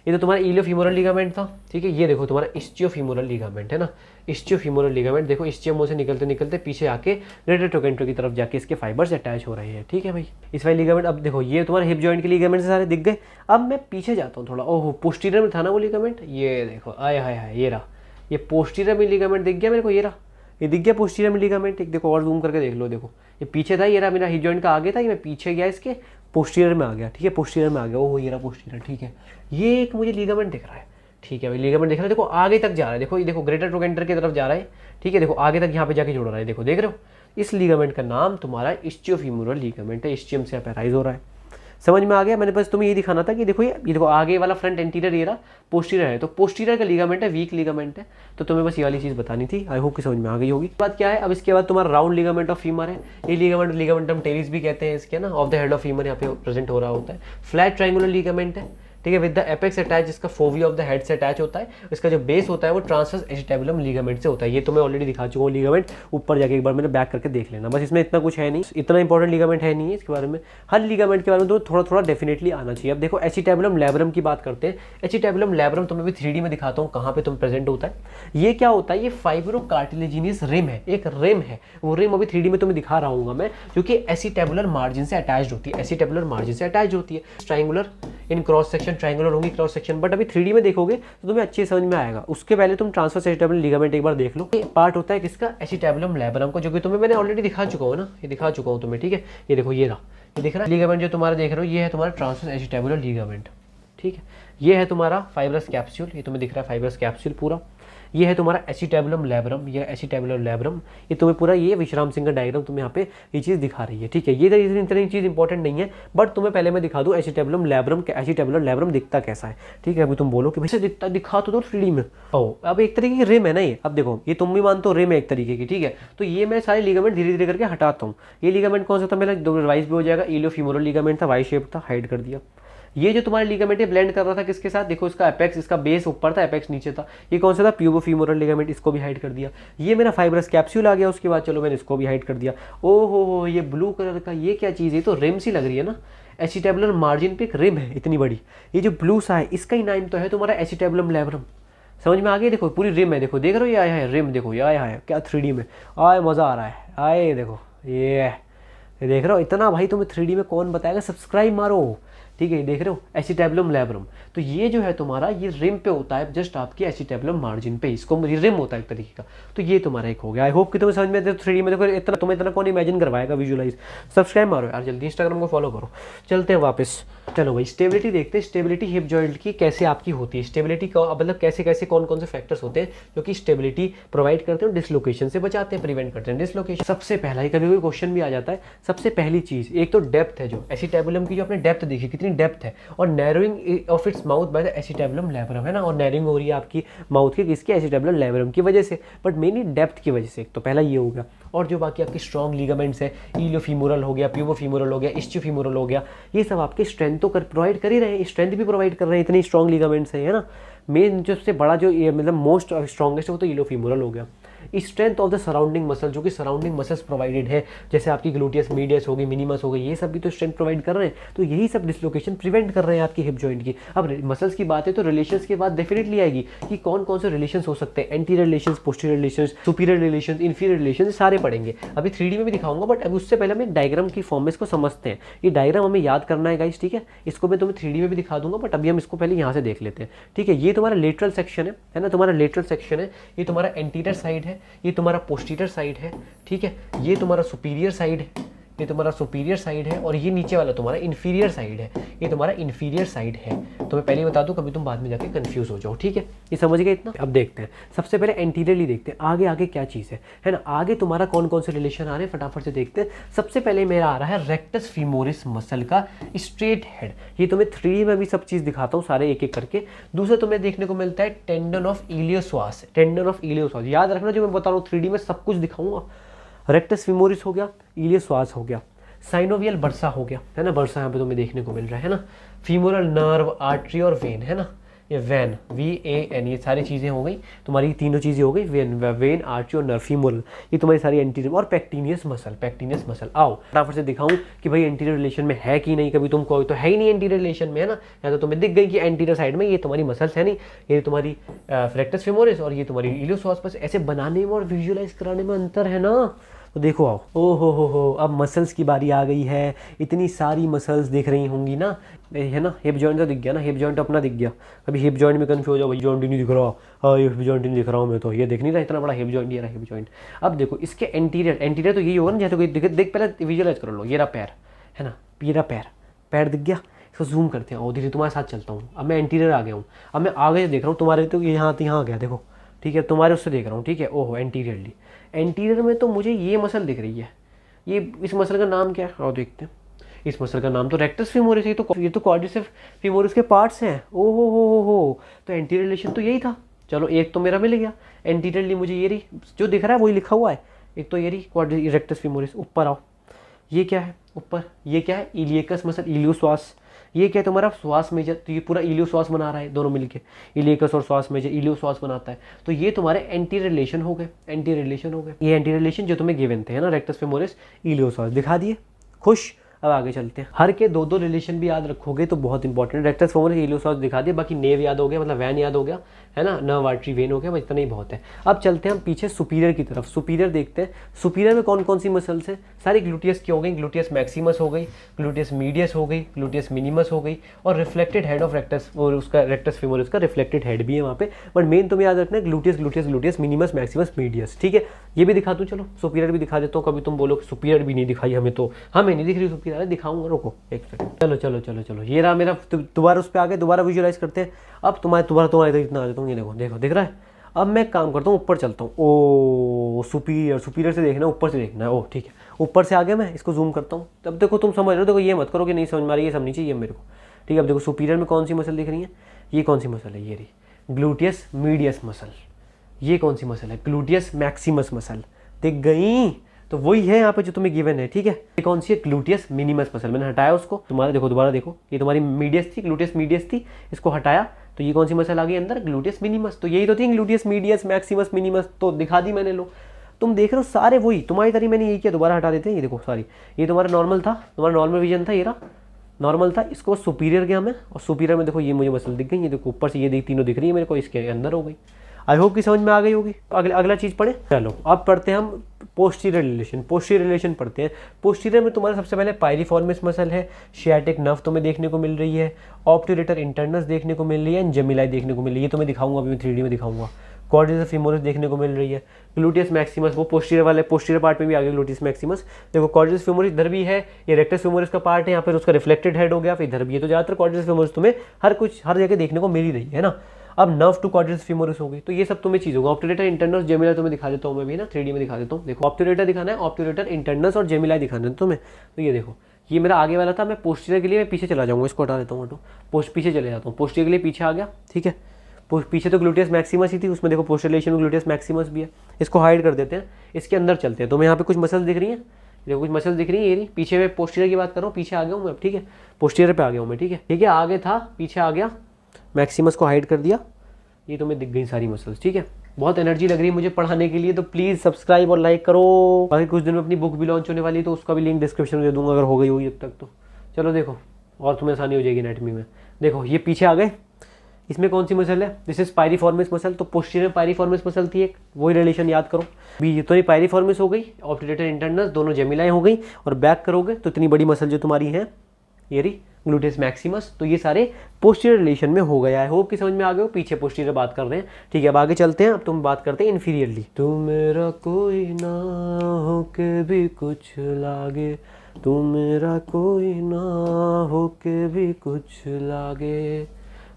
ये तो तुम्हारा इलियोफीमोरल लिगामेंट था, ठीक है। ये देखो तुम्हारा इस्चियोफीमोरल लिगामेंट है ना। इस्चियोफीमोरल लिगामेंट देखो, इस्चियम से निकलते निकलते पीछे आके ग्रेटर ट्रोकेंटर की तरफ जाके इसके फाइबर्स अटैच हो रहे हैं, ठीक है भाई। इस वाले लिगामेंट, अब देखो ये तुम्हारे हिप जॉइंट के लिगामेंट से सारे दिख गए। अब मैं पीछे जाता हूँ थोड़ा। ओहो, पोस्टीरियर में था ना वो लिगामेंट, ये देखो, आय हाय हाय, ये रहा, ये पोस्टीरियर में लिगामेंट दिख गया मेरे को। ये रहा, ये दिख गया पोस्टीरियर में लिगामेंट। एक देखो और जूम करके देख लो, देखो ये पीछे था, ये रहा मेरा हिप जॉइंट का आगे था, ये मैं पीछे गया इसके, पोस्टीरियर में आ गया, ठीक है। पोस्टीरियर में आ गया, ओहो ये रहा पोस्टीरियर, ठीक है। ये एक मुझे लिगामेंट दिख रहा है, ठीक है भाई। लिगामेंट दिख रहा है, देखो आगे तक जा रहा है। देखो ये देखो ग्रेटर ट्रोकेंटर की तरफ जा रहा है, ठीक है। देखो आगे तक यहाँ पे जाके जुड़ रहा है, देखो देख रहे हो। इस लिगामेंट का नाम तुम्हारा इस्चियोफीमोरल लिगामेंट है, इस्चियम से अपेराइज हो रहा है। समझ में आ गया? मैंने बस तुम्हें ये दिखाना था कि देखो ये देखो आगे वाला फ्रंट एंटीरियर, ये रहा पोस्टीरियर है, तो पोस्टीरियर का लिगामेंट है, वीक लिगामेंट है। तो तुम्हें बस ये वाली चीज़ बतानी थी। आई होप कि समझ में आ गई होगी। बात क्या है, अब इसके बाद तुम्हारा राउंड लिगामेंट ऑफ फीमर है। ये लिगामेंटम टेरिस भी कहते हैं इसके ना, of the head of femur यहाँ पे प्रेजेंट हो रहा होता है। फ्लैट ट्राइंगुलर लिगामेंट है, ठीक है, विद द एपेक्स अटैच, जिसका फोविया ऑफ द हेड से अटैच होता है। इसका जो बेस होता है वो ट्रांसवर्स एसिटेबुलम लिगामेंट से होता है। ये तो मैं ऑलरेडी दिखा चुका हूँ लिगामेंट, ऊपर जाके एक बार मैंने बैक करके देख लेना, बस इसमें इतना कुछ है नहीं, इतना इंपॉर्टेंट लिगामेंट है नहीं है इसके बारे में। हर लिगामेंट के बारे में तो थोड़ा थोड़ा डेफिनेटली आना चाहिए। अब देखो एसिटेबुलम लैब्रम की बात करते हैं। एसिटेबुलम लैब्रम तुम्हें भी 3D में दिखाता हूँ कहाँ पे तुम प्रेजेंट होता है। ये क्या होता है? ये फाइब्रो कार्टिलेजिनियस रिम है, एक रिम है। वो रिम अभी 3D में तुम्हें दिखा रहा हूँ मैं, जो कि एसिटेबुलर मार्जिन से अटैच होती है। एसिटेबुलर मार्जिन से अटैच होती है। ट्राइंगुलर इन क्रॉस सेक्शन, ट्राइंगुलर होंगी क्रॉस सेक्शन, बट अभी 3D में देखोगे तो तुम्हें अच्छे समझ में आएगा। उसके पहले तुम ट्रांसवर्स एसिटेबुलर लिगामेंट एक बार देख लो। ये पार्ट होता है किसका? एसिटेबुलम लैब्रम को, जो कि तुम्हें मैंने ऑलरेडी दिखा चुका हूँ ना, ये दिखा चुका हूँ तुम्हें, ठीक है। ये देखो ये रहा, ये दिख रहा है लिगामेंट जो तुम्हारा देख रहे हो, ये है तुम्हारा ट्रांसवर्स एसिटेबुलर लिगामेंट, ठीक है। ये है तुम्हारा फाइब्रस कैप्सूल, ये तुम्हें दिख रहा है फाइब्रस कैप्सूल पूरा। ये है तुम्हारा एसिटेबुलम लैब्रम, ये एसिटेबुलर लैब्रम, ये तुम्हें पूरा, ये विश्राम सिंह का डायग्राम तुम्हें यहाँ पे ये चीज़ दिखा रही है, ठीक है। ये इतनी चीज़ इंपॉर्टेंट नहीं है, बट तुम्हें पहले मैं दिखा दूँ एसिटेबुलम लैब्रम, एसिटेबुलर लैब्रम दिखता कैसा है, ठीक है। अभी तुम बोलो कि भैया दिखता, दिखा तो 3D में। ओ अब एक तरीके की रिम है ना ये। अब देखो ये तुम भी मानते हो रिम है एक तरीके की, ठीक है। तो ये मैं सारे लिगामेंट धीरे धीरे करके हटाता हूँ। ये लिगामेंट कौन सा था मेरा? दो रिवाइज भी हो जाएगा। इलियोफीमोरल लिगामेंट था, वाई शेप था, हाइड कर दिया। ये जो तुम्हारे लिगामेंट है ब्लेंड कर रहा था किसके साथ, देखो इसका एपेक्स, इसका बेस ऊपर था, एपेक्स नीचे था। ये कौन सा था, प्यूबोफीमोरल लिगामेंट, इसको भी हाइड कर दिया। ये मेरा फाइब्रस कैप्सूल आ गया, उसके बाद चलो मैंने इसको भी हाइड कर दिया। ओ हो, ये ब्लू कलर का ये क्या चीज़ है, तो रिम सी लग रही है ना, एसिटेबुलर मार्जिन पे एक रिम है इतनी बड़ी, ये जो ब्लू सा है इसका ही नाम तो है तुम्हारा एसिटेबुलम लैब्रम। समझ में आ गई, देखो पूरी रिम है, देखो देख रहे हो ये आया है रिम, देखो ये आया है क्या 3D में, आए मज़ा आ रहा है, आए देखो ये देख रहे हो, इतना भाई तुम्हें 3D में कौन बताएगा, सब्सक्राइब मारो, ठीक है। देख रहे हो एसिटेबुलम लैब्रम, तो ये जो है तुम्हारा ये रिम पे होता है, जस्ट आपकी एसिटेबुलम मार्जिन पे, इसको रिम होता है एक तरीके का। तो ये तुम्हारा एक हो गया। आई होप कि तुम्हें समझ में, 3D में देखो इतना तुम्हें इतना कौन इमेजिन करवाएगा विजुअलाइज। सब्सक्राइब मारो यार जल्दी, इंस्टाग्राम को फॉलो करो। चलते हैं वापस, चलो भाई स्टेबिलिटी देखते हैं, स्टेबिलिटी हिप जॉइंट की कैसे आपकी होती है, स्टेबिलिटी का मतलब कैसे कैसे कौन कौन से फैक्टर्स होते हैं जो कि स्टेबिलिटी प्रोवाइड करते हैं, डिसलोकेशन से बचाते हैं, प्रिवेंट करते हैं डिसलोकेशन। सबसे पहला ही कभी कोई क्वेश्चन भी आ जाता है, सबसे पहली चीज एक तो डेप्थ है, जो एसिटेबुलम की जो आपने डेप्थ देखी कितनी डेप्थ है, और narrowing of its mouth by the acetabulum labrum है ना, और नैरोइंग हो रही है आपकी माउथ की किसकी, एसिटेबुलम लैब्रम की वजह से, बट मेनली डेप्थ की वजह से। एक तो पहला ये हो गया, और जो बाकी आपकी स्ट्रॉन्ग लिगामेंट्स है, इलियोफीमोरल हो गया, प्यूबोफीमोरल हो गया, इस्चियोफीमोरल हो गया, ये सब आपके स्ट्रेंथ तो प्रोवाइड कर ही रहे हैं, स्ट्रेंथ भी प्रोवाइड कर रहे हैं, इतनी स्ट्रॉन्ग लिगामेंट्स है ना। मेन जो सबसे बड़ा जो मतलब मोस्ट स्ट्रॉन्गेस्ट है वो तो इलियोफीमोरल हो गया। Strength of the surrounding muscle, जो कि सराउंडिंग मसल्स प्रोवाइडेड है, जैसे आपकी ग्लूटियस मीडियस होगी, मिनिमस हो गई, ये सब भी तो स्ट्रेंथ प्रोवाइड कर रहे हैं, तो यही सब डिसलोकेशन प्रिवेंट कर रहे हैं आपकी हिप जॉइंट की। अब मसल्स की बात है तो रिलेशंस की बात डेफिनेटली आएगी कि कौन कौन से रिलेशंस हो सकते हैं, anterior relations, posterior relations, superior relations, inferior relations, सारे पढ़ेंगे। अभी 3D में भी दिखाऊंगा, बट अभी उससे पहले हम एक डायग्राम की फॉर्म में इसको समझते हैं। ये डायग्राम हमें याद करना है गाइस, ठीक है, इसको मैं तुम्हें 3D में भी दिखा दूंगा, बट अभी हम इसको पहले यहाँ से देख लेते हैं, ठीक है। ये तुम्हारा लेटरल सेक्शन है ना, तुम्हारा लेटरल सेक्शन है, ये तुम्हारा एंटीरियर साइड है, ये तुम्हारा पोस्टीरियर साइड है, ठीक है, ये तुम्हारा सुपीरियर साइड है, ये तुम्हारा सुपीरियर साइड है, और ये नीचे वाला तुम्हारा इन्फीरियर साइड है, ये तुम्हारा इन्फीरियर साइड है। तो मैं पहले बता दूं, कभी तुम बाद में जाके कंफ्यूज हो जाओ, ठीक है, ये समझ गए इतना। अब देखते हैं, सबसे पहले एंटीरियरली देखते हैं आगे आगे क्या चीज़ है ना, आगे तुम्हारा कौन कौन से रिलेशन आ रहे हैं फटाफट से देखते हैं। सबसे पहले मेरा आ रहा है रेक्टस फीमोरिस मसल का स्ट्रेट हेड, ये तुम्हें 3D में भी सब चीज़ दिखाता हूँ सारे एक एक करके। दूसरा तुम्हें देखने को मिलता है टेंडन ऑफ इलियोसास, टेंडन ऑफ इलियोसास, याद रखना जो मैं बता रहा हूँ 3D में सब कुछ दिखाऊंगा। रेक्टस फीमोरिस हो गया, इलियोसास हो गया, साइनोवियल बर्सा हो गया, है ना, बर्सा यहाँ पे तुम्हें देखने को मिल रहा है ना, फीमोरल नर्व, आर्टरी और वेन, है ना, ये वैन, VAN, ये सारी चीज़ें हो गई तुम्हारी, तीनों चीज़ें हो गई, वेन, आर्टरी और नर्व, फीमोरल, ये तुम्हारी सारी एंटीरियर, और पैक्टिनियस मसल, पैक्टिनियस मसल। आओ फटाफट से दिखाऊं कि भाई एंटीरियर रिलेशन में है कि नहीं, कभी तुम कोई तो है ही नहीं एंटीरियर रिलेशन में, है ना, या तो तुम्हें दिख गई कि एंटीरियर साइड में ये तुम्हारी मसल्स है नहीं, ये तुम्हारी रेक्टस फीमोरिस और ये तुम्हारी इलियोसास, बस ऐसे बनाने में और विजुअलाइज कराने में अंतर है ना। तो देखो आओ, ओ हो, अब मसल्स की बारी आ गई है, इतनी सारी मसल्स दिख रही होंगी ना, है ना, हिप जॉइंट तो दिख गया ना, हिप जॉइंट अपना दिख गया। कभी हिप जॉइंट में कन्फ्यूज हो जाओ, भाई जॉइंट ही नहीं दिख रहा, हाँ ये हिप जॉइंट नहीं दिख रहा हूँ मैं, तो ये दिख नहीं रहा इतना बड़ा हिप जॉइंट, ये रहा हिप जॉइंट। अब देखो इसके एंटीरियर तो यही होगा ना, जैसे कोई देख पहले विजुअलाइज कर लो, ये रहा पैर, है ना, ये रहा पैर दिख गया, इसको जूम करते हैं, और धीरे तुम्हारे साथ चलता हूँ। अब मैं एंटीरियर आ गया हूँ, अब मैं आगे देख रहा हूँ, तुम्हारे तो यहाँ आ गया देखो, ठीक है, तुम्हारे उससे देख रहा हूँ, ठीक है, ओहो एंटीरियरली, एंटीरियर में तो मुझे ये मसल दिख रही है, ये इस मसल का नाम क्या है, और देखते हैं, इस मसल का नाम तो रेक्टस फीमोरिस है, ये तो क्वाड्रिसेप्स फीमोरिस के पार्ट्स हैं। ओहो हो, तो एंटीरियर रिलेशन तो यही था, चलो एक तो मेरा मिल गया। एंटीरियरली मुझे ये रही जो दिख रहा है वही लिखा हुआ है, एक तो ये रही रेक्टस फीमोरिस। ऊपर आओ, ये क्या है ऊपर, ये क्या है, इलियकस मसल, इलियोसास, ये क्या है तुम्हारा श्वास मेजर, तो ये पूरा इलियोसास बना रहा है, दोनों मिलके इलियकस और श्वास मेजर इलियोसास बनाता है, तो ये तुम्हारे एंटीरियर रिलेशन हो गए, एंटीरियर रिलेशन हो गए, ये एंटीरियर रिलेशन जो तुम्हें गिवन थे, है ना, रेक्टस फीमोरिस, इलियोसास दिखा दिए, खुश। अब आगे चलते हैं, हर के दो रिलेशन भी याद रखोगे तो बहुत इंपॉर्टेंट, रेक्टस फीमोरिस, इलियोसास दिखा दिया, बाकी नेव याद हो गया, मतलब वैन याद हो गया, है ना, नर्व आर्टरी वेन हो गया, बस इतना ही बहुत है। अब चलते हैं हम पीछे सुपीरियर की तरफ, सुपीरियर देखते हैं, सुपीरियर में कौन कौन सी मसल्स हैं, सारी ग्लूटियस की हो गई, ग्लूटियस मैक्सिमस हो गई, ग्लूटियस मीडियस हो गई, ग्लूटियस मिनिमस हो गई, और रिफ्लेक्टेड हेड ऑफ रेक्टस, और उसका रेक्टस फीमोरिस का रिफ्लेक्टेड हेड भी है वहाँ पे, बट मेन तुम्हें याद रखना है ग्लूटियस मिनिमस मैक्सिमस मीडियस, ठीक है। ये भी दिखा दूँ, चलो सुपीरियर भी दिखा देता हूँ, कभी तुम बोलो सुपीरियर भी नहीं दिखाई हमें, तो हमें नहीं दिख रही सुपीरियर, दिखाऊंगा, रुको एक सेकंड, चलो ये रहा मेरा, दोबारा उस पर आगे दोबारा विजुअलाइज करते हैं। अब तुम्हारा इधर इतना आ जाता हूँ, ये देखो दिख रहा है। अब मैं काम करता हूँ, ऊपर चलता हूँ, ओ सुपीरियर से देखना है, ऊपर से देखना है, ओ ठीक है, ऊपर से आगे मैं इसको जूम करता हूँ, तब देखो तुम समझ रहे हो, देखो ये मत करो कि नहीं समझ में आ रही, ये समझनी चाहिए मेरे को, ठीक है। अब देखो सुपीरियर में कौन सी मसल दिख रही है, ये कौन सी मसल है, ये रही ग्लूटियस मीडियस मसल, ये कौन सी मसल है, ग्लूटियस मैक्सिमस मसल, दिख गई। तो वही है यहाँ पे जो तुम्हें गिवन है, ठीक है। ये कौन सी है, ग्लूटियस मिनिमस मसल, मैंने हटाया उसको, तुम्हारा देखो दोबारा देखो, ये तुम्हारी मीडियस थी, ग्लूटियस मीडियस थी, इसको हटाया तो ये कौन सी मसल आ गई अंदर, ग्लूटियस मिनिमस। तो यही तो थी ग्लूटियस मीडियस मैक्सिमस मिनिमस, तो दिखा दी मैंने, लो तुम देख रहे हो सारे वही तुम्हारी तरह मैंने यही किया, दोबारा हटा देते हैं। ये देखो सारी, ये तुम्हारा नॉर्मल था, तुम्हारा नॉर्मल विजन था, ये रहा नॉर्मल था, इसको सुपीरियर गया मैं, और सुपीरियर में देखो ये मुझे मसल दिख गई, ये देखो ऊपर से ये तीनों दिख रही है मेरे को, इसके अंदर हो गई। आई होप कि समझ में आ गई होगी। अगला चीज़ पढ़े, चलो अब पढ़ते हैं हम पोस्टीरियर रिलेशन। पोस्टीरियर रिलेशन पढ़ते हैं। पोस्टीरियर में तुम्हारा सबसे पहले पायरिफॉर्मिस मसल है, शियाटिक नर्व तुम्हें देखने को मिल रही है, ऑब्ट्यूरेटर इंटरनस देखने को मिल रही है, एंड जेमिलाई देखने को मिल रही है। ये तो मैं दिखाऊंगा, अभी मैं 3D में दिखाऊंगा। क्वाड्रिसेप्स फीमोरिस देखने को मिल रही है, ग्लूटियस मैक्सिमस वो पोस्टीरियर वाले, पोस्टीरियर पार्ट में भी आ गया ग्लूटियस मैक्सिमस। देखो क्वाड्रिसेप्स फीमोरिस इधर भी है, ये रेक्टस फीमोरिस का पार्ट है, यहाँ पर उसका रिफ्लेक्टेड हेड हो गया, फिर इधर भी है। तो ज़्यादातर क्वाड्रिसेप्स फीमोरिस तुम्हें हर जगह देखने को मिल ही रही है ना। अब नर्व टू क्वाड्रिसेप्स फीमोरिस हो गई, तो ये सब तुम्हें चीज़ होगा। ऑब्ट्यूरेटर इंटरनस जेमिलाई तुम्हें दिखा देता हूँ मैं भी ना, 3D में दिखा देता हूँ। देखो ऑब्ट्यूरेटर दिखाना है, ऑब्ट्यूरेटर इंटरनस और जेमिलाई दिखाना है तुम्हें। तो ये देखो, ये मेरा आगे वाला था, मैं पोस्टीरियर के लिए मैं पीछे चला जाऊँगा, इसको हटा देता हूँ, पीछे चले जाता हूँ, पोस्टीरियर के लिए पीछे आ गया, ठीक है। पीछे तो ग्लूटियस मैक्सिमस ही थी, उसमें देखो पोस्टीरियर रिलेशन में ग्लूटियस मैक्सिमस भी है, इसको हाइड कर देते हैं, इसके अंदर चलते हैं। तो मैं यहाँ पे कुछ मसल्स दिख रही हैं, देखो कुछ मसल्स दिख रही है, ये नहीं, पीछे मैं पोस्टीरियर की बात कर रहा हूँ, पीछे आ गया हूँ मैं, ठीक है, पोस्टीरियर पे आ गया हूँ मैं, ठीक है, आगे था पीछे आ गया, मैक्सिमस को हाइड कर दिया, ये तुम्हें दिख गई सारी मसल्स, ठीक है। बहुत एनर्जी लग रही है मुझे पढ़ाने के लिए, तो प्लीज़ सब्सक्राइब और लाइक करो। बाकी कुछ दिन में अपनी बुक भी लॉन्च होने वाली है, तो उसका भी लिंक डिस्क्रिप्शन में दे दूंगा, अगर हो गई होगी अब तक तो। चलो देखो, और तुम्हें आसानी हो जाएगी एनाटॉमी में। देखो ये पीछे आ गए, इसमें कौन सी मसल है, दिस इज पायरिफॉर्मिस मसल। तो पोस्टीरियर में पायरिफॉर्मिस मसल थी एक, वही रिलेशन याद करो। भी तो ये पायरिफॉर्मिस हो गई, ऑब्ट्यूरेटर इंटरनस दोनों जेमिलाई हो गई, और बैक करोगे तो इतनी बड़ी मसल जो तुम्हारी है ये रही ग्लूटियस मैक्सिमस। तो ये सारे पोस्टीरियर रिलेशन में हो गया है। होप कि समझ में आ गए हो, पीछे पोस्टीरियर बात कर रहे हैं, ठीक है। अब आगे चलते हैं, अब तुम बात करते हैं इन्फीरियरली। तू मेरा कोई ना हो के भी कुछ लागे, तू मेरा कोई ना हो के भी कुछ लागे,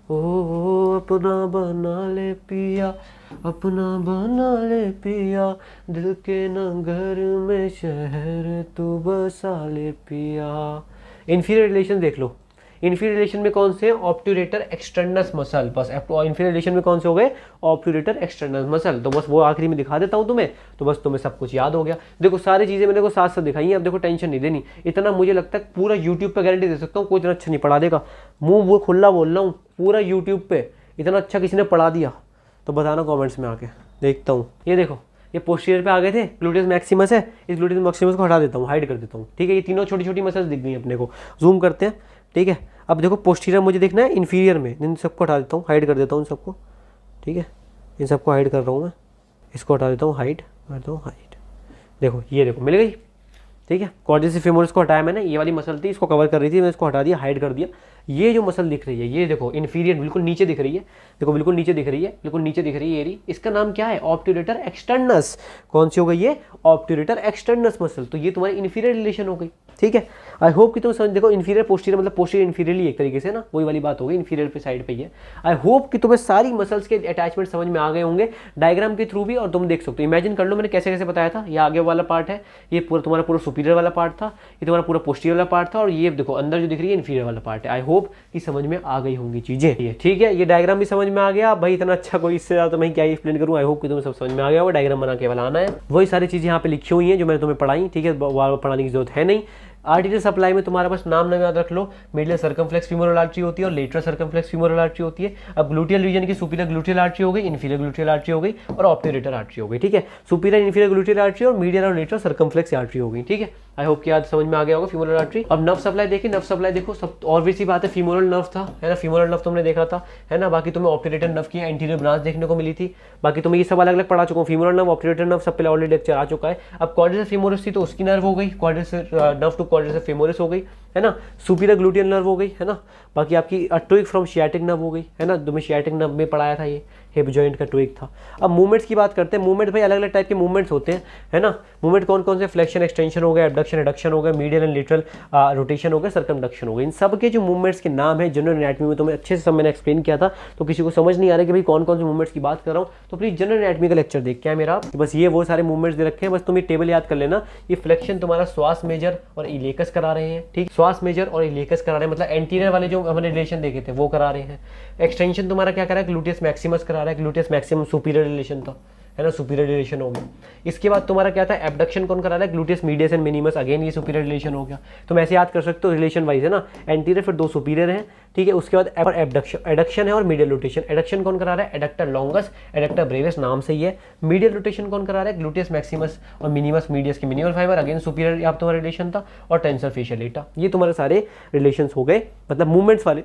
ओ अपना बना ले पिया, अपना बना ले पिया, दिल के नगर में शहर तू बसा ले पिया। इन्फीरियर रिलेशन देख लो, इन्फीरियर रिलेशन में कौन से, ऑब्ट्यूरेटर एक्सटर्नस मसल, बस इन्फीरियर रिलेशन में कौन से हो गए, ऑब्ट्यूरेटर एक्सटर्नस मसल। तो बस वो आखिरी में दिखा देता हूँ तुम्हें, तो बस तुम्हें सब कुछ याद हो गया। देखो सारी चीज़ें मैंने को साथ साथ दिखाई हैं, अब देखो टेंशन नहीं देनी। इतना मुझे लगता है पूरा यूट्यूब पे गारंटी दे सकता हूँ, कोई इतना अच्छा नहीं पढ़ा देगा, मुँह वो खुला बोल रहा हूँ, पूरा यूट्यूब पे इतना अच्छा किसी ने पढ़ा दिया तो बताना कॉमेंट्स में आके, देखता हूँ। ये देखो ये पोस्टीरियर पे आ गए थे, ग्लूटियस मैक्सिमस है, इस ग्लूटियस मैक्सिमस को हटा देता हूँ, हाइड कर देता हूँ, ठीक है। ये तीनों छोटी छोटी मसल्स दिख गई अपने को, जूम करते हैं, ठीक है। अब देखो पोस्टीरियर मुझे देखना है इन्फीरियर में, इन सबको हटा देता हूँ, हाइड कर देता हूँ इन सबको, ठीक है। इन सबको हाइड कर रहा हूँ मैं, इसको हटा देता हूँ, हाइड कर देता हूँ, हाइड। देखो ये देखो मिल गई, ठीक है। क्वाड्रिसेप्स फीमोरिस को हटाया मैंने, ये वाली मसल थी इसको कवर कर रही थी, मैंने इसको हटा दिया, हाइड कर दिया। ये जो मसल दिख रही है ये देखो इन्फीरियर, बिल्कुल नीचे दिख रही है, देखो बिल्कुल नीचे दिख रही है, बिल्कुल नीचे दिख रही है ये, इसका नाम क्या है, ऑब्ट्यूरेटर एक्सटर्नस। कौन सी हो गई ये, ऑब्ट्यूरेटर एक्सटर्नस मसल। तो ये तुम्हारी इन्फीरियर रिलेशन हो गई, ठीक है। आई होप कि तुम समझ, देखो इन्फीरियर पोस्टीरियर मतलब पोस्टीरियर इन्फीरियरली एक तरीके से ना, वही वाली बात हो गई, इन्फीरियर पे साइड पे ही है। आई होप कि तुम्हें सारी मसल्स के अटैचमेंट समझ में आ गए होंगे डायग्राम के थ्रू भी, और तुम देख सकते हो, इमेजिन कर लो मैंने कैसे कैसे बताया था। ये आगे वाला पार्ट है, ये पूरा तुम्हारा पूरा सुपीरियर वाला पार्ट था, ये तुम्हारा पूरा पोस्टीरियर वाला पार्ट था, और ये देखो अंदर जो दिख रही है इन्फीरियर वाला पार्ट है। आई होप कि समझ में आ गई होंगी चीजें, ठीक है। ये डायग्राम भी समझ में आ गया भाई, इतना अच्छा कोई इससे ज्यादा तो मैं क्या एक्सप्लेन करूँ। आई होप कि तुम्हें सब समझ में आ गया होगा, डायग्राम बना के आना है, वही सारी चीजें यहाँ पे लिखी हुई हैं जो मैंने तुम्हें पढ़ाई, ठीक है। पढ़ाने की जरूरत है नहीं। आर्टीरियल सप्लाई में तुम्हारे पास नाम याद रख लो, मिडियल सर्कमफ्लेक्स फीमोरल आर्टरी होती है और लेटरल सर्कमफ्लेक्स फीमोरल आर्टरी होती है। अब ग्लूटियल रीजन की सुपीरियर ग्लूटियल आर्टरी हो गई, इन्फीरियर ग्लूटियल आर्टरी हो गई, और ऑब्ट्यूरेटर आर्टरी हो गई, ठीक है। सुपीरियर इन्फीरियर ग्लूटियल आर्टरी और मीडियल और लेटरल सर्कमफ्लेक्स आर्टरी हो गई, ठीक है। आई होप कि आज समझ में आ गया होगा फीमोरल आर्टरी। अब नर्व सप्लाई देखिए, नर्व सप्लाई देखो, सब ऑब्वियस सी बात है, फीमोरल नर्व था, है ना, फीमोरल नर्व तुमने देखा था, है ना। बाकी तुम्हें ऑब्ट्यूरेटर नर्व की एंटीरियर ब्रांच देखने को मिली थी। बाकी तुम्हें ये सब अलग अलग पढ़ा चुका हूँ, फीमोरल नर्व, ऑब्ट्यूरेटर नर्व, सब पहले ऑलरेडी लेक्चर आ चुका है। अब क्वाड्रिसेप्स फीमोरिस थी तो उसकी नर्व हो गई, quadriceps nerve to quadriceps femoris हो गई, है ना। सुपीरियर ग्लूटियल नर्व हो गई, है ना। बाकी आपकी ट्विक फ्रॉम शियाटिक नर्व हो गई, है ना, तुम्हें शियाटिक नर्व में पढ़ाया था, ये हिप जॉइंट का ट्विक था। अब मूवमेंट्स की बात करते हैं। मूवमेंट भाई अलग अलग टाइप के मूवमेंट्स होते हैं, है ना। मूवमेंट कौन कौन से, फ्लेक्शन एक्सटेंशन हो गया, एबडक्शन एडक्शन हो गया, मीडियल एंड लेटरल रोटेशन हो गया, सर्कमडक्शन हो गया। इन सब के जो मूवमेंट्स के नाम है जनरल एनाटॉमी में तुम्हें अच्छे से सब मैंने एक्सप्लेन किया था, तो किसी को समझ नहीं आ रहा कि भाई कौन कौन से मूवमेंट्स की बात कर रहा हूँ, तो प्लीज जनरल एनाटॉमी का लेक्चर देख के मेरा, बस ये वो सारे मूवमेंट्स दे रखे हैं, बस तुम ये टेबल याद कर लेना। ये फ्लेक्शन तुम्हारा श्वास मेजर और इलेकस करा रहे हैं, ठीक, श्वास मेजर और इलेकस करा रहे हैं, मतलब एंटीरियर वाले जो हमने रिलेशन देखे थे वो करा रहे हैं। एक्सटेंशन तुम्हारा क्या करा है, ग्लूटियस मैक्सिमस करा रहा है, ग्लूटियस मैक्सिमम सुपीरियर रिलेशन था, है ना, सुपीरियर रिलेशन हो गया। इसके बाद तुम्हारा क्या था, एबडक्शन कौन करा रहा है, gluteus medius and minimus, again ये सुपीरियर रिलेशन हो गया। तुम ऐसे याद कर सकते हो रिलेशन वाइज, है ना, एंटीरियर फिर 2 सुपीरियर हैं, ठीक है। उसके बाद एबडक्शन, एडक्शन है और मीडियल रोटेशन। एडक्शन कौन करा रहा है, एडक्टर लॉन्गस, एडक्टर ब्रेवियस, नाम से ही है। मीडियल रोटेशन कौन करा रहा है, ग्लूटियस मैक्सिमस और मिनिमस मीडियस की मिनिमल फाइबर, अगेन सुपीरियर आप तुम्हारा रिलेशन था। और टेंसर फेशियल एटा, ये तुम्हारे सारे रिलेशंस हो गए, मतलब मूवमेंट्स वाले,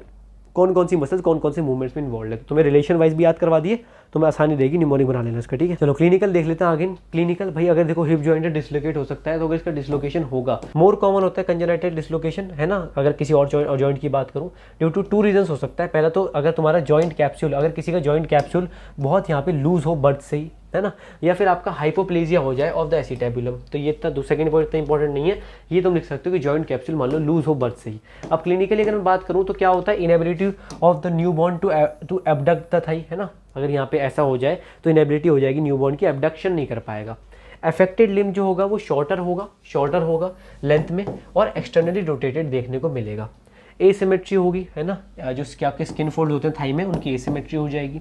कौन कौन सी मसल्स कौन कौन से मूवमेंट्स में इन्वॉल्व है। तुम्हें रिलेशन वाइज भी याद करवा दिए, तुम्हें आसानी देगी निमोनिक बना लेना इसका, ठीक है। चलो क्लिनिकल देख लेते हैं आगे। क्लिनिकल भाई, अगर देखो हिप जॉइंट डिसलोकेट हो सकता है, तो अगर इसका डिसलोकेशन होगा, मोर कॉमन होता है कंजेनाइटल डिसलोकेशन, है ना। अगर किसी और जॉइंट की बात करूं, ड्यू टू 2 रीजंस हो सकता है। पहला तो अगर तुम्हारा जॉइंट कैप्सूल, अगर किसी का जॉइंट कैप्सूल बहुत यहाँ पे लूज हो बर्थ से ही, है ना, या फिर आपका हाइपोप्लेजिया हो जाए ऑफ द एसिटेबुलम, तो ये इतना सेकंड पॉइंट इतना इंपॉर्टेंट नहीं है, ये तुम लिख सकते हो कि जॉइंट कैप्सूल मान लो लूज हो बर्थ से ही। अब क्लिनिकली अगर मैं बात करूं तो क्या होता है, inability of the newborn to abduct the thigh, है ना। अगर यहाँ पे ऐसा हो जाए तो इनएबिलिटी हो जाएगी न्यूबॉर्न की, एबडक्शन नहीं कर पाएगा। अफेक्टेड लिम्ब जो होगा वो शॉर्टर होगा लेंथ में, और एक्सटर्नली रोटेटेड देखने को मिलेगा। एसिमेट्री होगी, है ना, जो आपके स्किन फोल्ड होते हैं थाई में, उनकी एसिमेट्री हो जाएगी।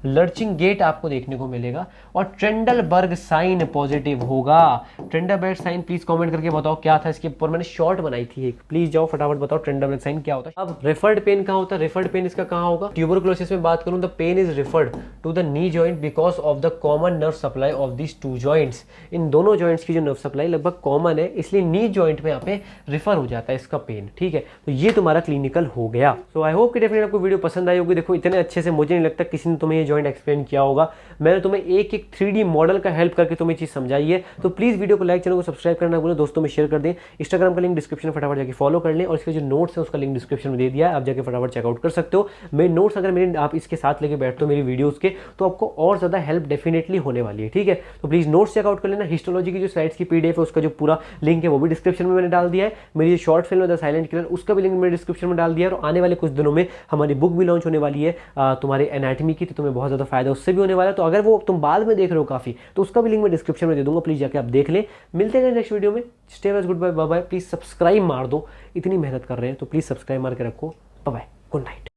लर्चिंग गेट आपको देखने को मिलेगा, और ट्रेंडलबर्ग साइन पॉजिटिव होगा। ट्रेंडलबर्ग साइन प्लीज कमेंट करके बताओ क्या था, इसके ऊपर मैंने शॉर्ट बनाई थी एक, प्लीज जाओ फटाफट बताओ ट्रेंडलबर्ग साइन क्या होता है। अब रेफर्ड पेन कहाँ होता है, रेफर्ड पेन इसका कहाँ होगा, ट्यूबरकुलोसिस में बात करूं, the pain is referred to the knee joint because of the common nerve supply of this 2 joints. इन दोनों जॉइंट्स की जो नर्व सप्लाई लगभग कॉमन है, इसलिए नी जॉइंट में यहाँ पे रेफर हो जाता है इसका पेन, ठीक है। तो ये तुम्हारा क्लिनिकल हो गया। सो आई होप कि डेफिनेटली आपको वीडियो पसंद आई होगी। देखो इतने अच्छे से मुझे नहीं लगता किसी ने तुम्हें ये जॉइंट एक्सप्लेन किया होगा, मैंने तुम्हें एक 3D मॉडल का हेल्प करके तुम्हें चीज समझाई है। तो प्लीज वीडियो को लाइक, चैनल को सब्सक्राइब करना भूलें, दोस्तों में शेयर कर दें। इंस्टाग्राम का लिंक डिस्क्रिप्शन में फटाफट जाके फॉलो कर लें, और इसके जो नोट्स है उसका लिंक डिस्क्रिप्शन में दे दिया है, आप जाके फटाफट चेकआउट कर सकते हो। मेरे नोट्स अगर मेरे आप इसके साथ लेके बैठते हो मेरी वीडियोस के, तो आपको और ज्यादा हेल्प डेफिनेटली होने वाली है, ठीक है। तो प्लीज नोट्स चेकआउट कर लेना। हिस्टोलॉजी की जो स्लाइड्स की PDF है उसका जो पूरा लिंक है वो भी डिस्क्रिप्शन में मैंने डाल दिया है। मेरी short film the silent killer उसका भी लिंक मैंने डिस्क्रिप्शन में डाल दिया है। और आने वाले कुछ दिनों में हमारी बुक भी लॉन्च होने वाली है तुम्हारे एनाटॉमी की, तो तुम्हें बहुत ज्यादा फायदा उससे भी होने वाला है। तो अगर वो तुम बाद में देख रहे हो काफी, तो उसका भी लिंक मैं डिस्क्रिप्शन में दे दूंगा, प्लीज जाके आप देख लें। मिलते हैं नेक्स्ट वीडियो में। Stay well, goodbye, bye bye. Please subscribe मार दो, इतनी मेहनत कर रहे हैं तो प्लीज सब्सक्राइब मार के रखो। Bye bye, good night.